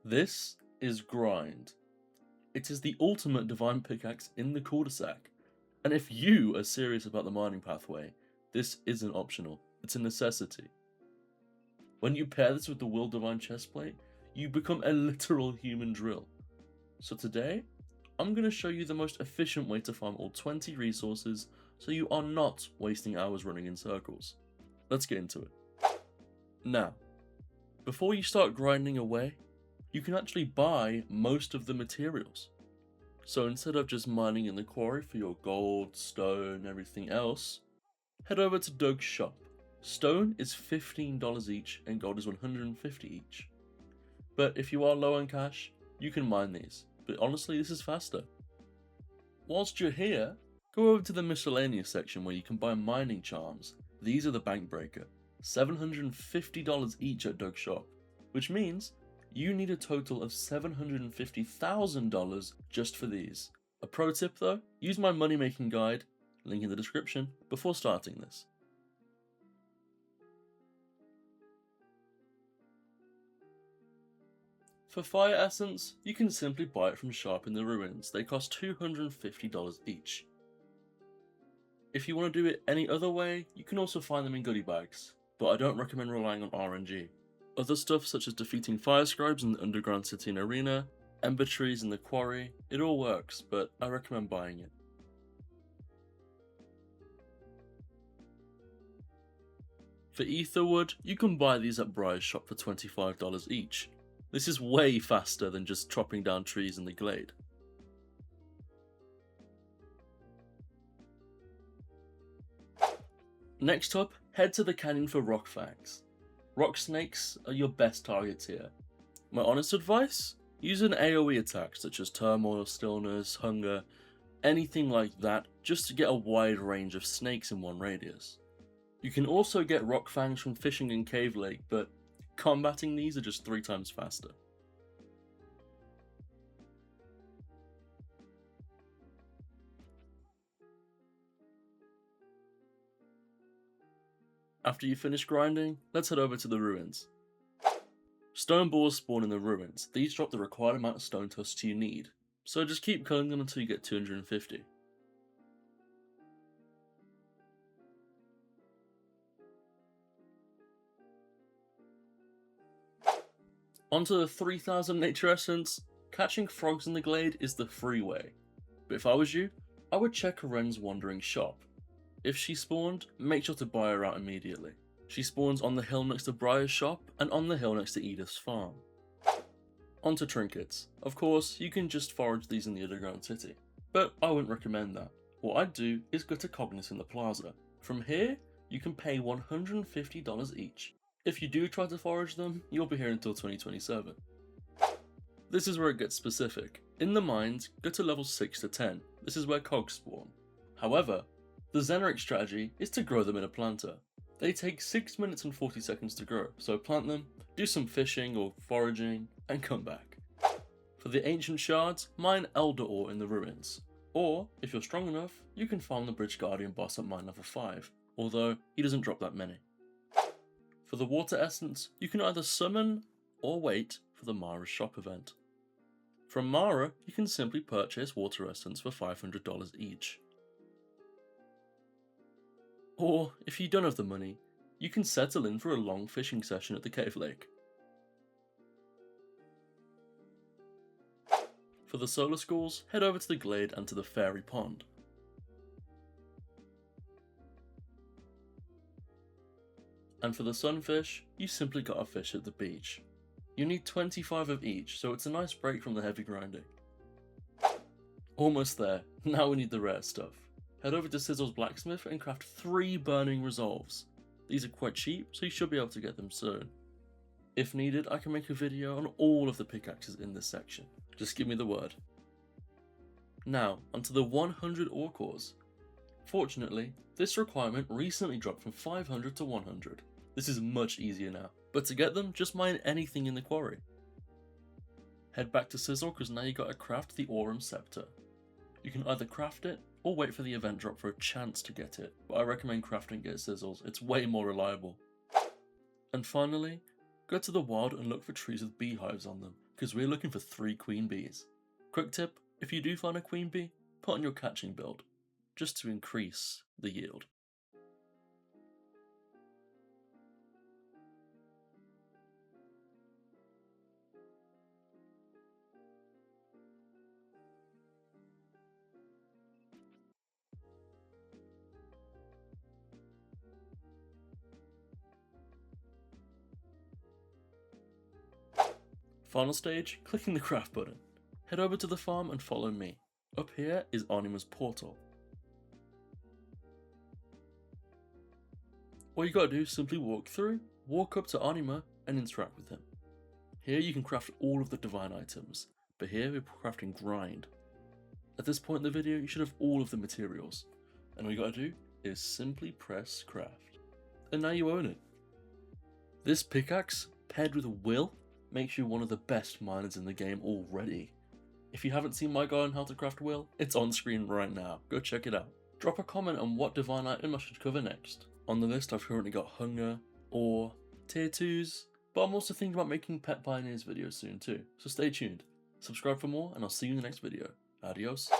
This is Grind. It is the ultimate Divine Pickaxe in the Cul De Sac. And if you are serious about the mining pathway, this isn't optional, it's a necessity. When you pair this with the Will Divine chestplate, you become a literal human drill. So today, I'm going to show you the most efficient way to farm all 20 resources so you are not wasting hours running in circles. Let's get into it. Now, before you start grinding away, you can actually buy most of the materials. So instead of just mining in the quarry for your gold, stone, everything else, head over to Doug's shop. Stone is $15 each and gold is $150 each. But if you are low on cash, you can mine these. But honestly, this is faster. Whilst you're here, go over to the miscellaneous section where you can buy mining charms. These are the bank breaker. $750 each at Doug's shop, which means you need a total of $750,000 just for these. A pro tip though, use my money making guide, link in the description, before starting this. For fire essence, you can simply buy it from Sharp in the Ruins. They cost $250 each. If you want to do it any other way, you can also find them in goodie bags, but I don't recommend relying on RNG. Other stuff such as defeating fire scribes in the underground city and arena, ember trees in the quarry, it all works, but I recommend buying it. For Etherwood, you can buy these at Briar's shop for $25 each. This is way faster than just chopping down trees in the glade. Next up, head to the canyon for rock fangs. Rock snakes are your best targets here. My honest advice? Use an AoE attack such as Turmoil, Stillness, Hunger, anything like that, just to get a wide range of snakes in one radius. You can also get rock fangs from fishing in Cave Lake, but combating these are just 3 times faster. After you finish grinding, let's head over to the ruins. Stone boars spawn in the ruins. These drop the required amount of stone tusks you need, so just keep killing them until you get 250. Onto the 3000 nature essence. Catching frogs in the glade is the free way, but if I was you, I would check Ren's wandering shop. If she spawned, make sure to buy her out immediately. She spawns on the hill next to Briar's shop and on the hill next to Edith's farm. Onto trinkets. Of course, you can just forage these in the underground city, but I wouldn't recommend that. What I'd do is go to Cogs in the plaza. From here, you can pay $150 each. If you do try to forage them, you'll be here until 2027. This is where it gets specific. In the mines, go to level 6 to 10. This is where Cogs spawn. However, the Zenoric strategy is to grow them in a planter. They take 6 minutes and 40 seconds to grow, so plant them, do some fishing or foraging, and come back. For the ancient shards, mine elder ore in the ruins. Or, if you're strong enough, you can farm the Bridge Guardian boss at mine level 5, although he doesn't drop that many. For the water essence, you can either summon or wait for the Mara's shop event. From Mara, you can simply purchase water essence for $500 each. Or, if you don't have the money, you can settle in for a long fishing session at the cave lake. For the solar schools, head over to the glade and to the fairy pond. And for the sunfish, you simply gotta fish at the beach. You need 25 of each, so it's a nice break from the heavy grinding. Almost there, now we need the rare stuff. Head over to Sizzle's blacksmith and craft 3 burning resolves. These are quite cheap, so you should be able to get them soon. If needed, I can make a video on all of the pickaxes in this section. Just give me the word. Now, onto the 100 ore cores. Fortunately, this requirement recently dropped from 500 to 100. This is much easier now, but to get them, just mine anything in the quarry. Head back to Sizzle because now you gotta craft the Aurum Scepter. You can either craft it or wait for the event drop for a chance to get it, but I recommend crafting it at Sizzles, it's way more reliable. And finally, go to the wild and look for trees with beehives on them, because we're looking for 3 queen bees. Quick tip, if you do find a queen bee, put on your catching build, just to increase the yield. Final stage, clicking the craft button. Head over to the farm and follow me. Up here is Anima's portal. All you gotta do is simply walk through, walk up to Anima and interact with him. Here you can craft all of the divine items, but here we're crafting grind. At this point in the video you should have all of the materials, and all you gotta do is simply press craft. And now you own it. This pickaxe, paired with a will, makes you one of the best miners in the game already. If you haven't seen my guide on how to craft will, it's on screen right now, go check it out. Drop a comment on what divine item I should cover next. On the list I've currently got hunger, ore, tier 2s, but I'm also thinking about making pet pioneers videos soon too, so stay tuned. Subscribe for more and I'll see you in the next video. Adios.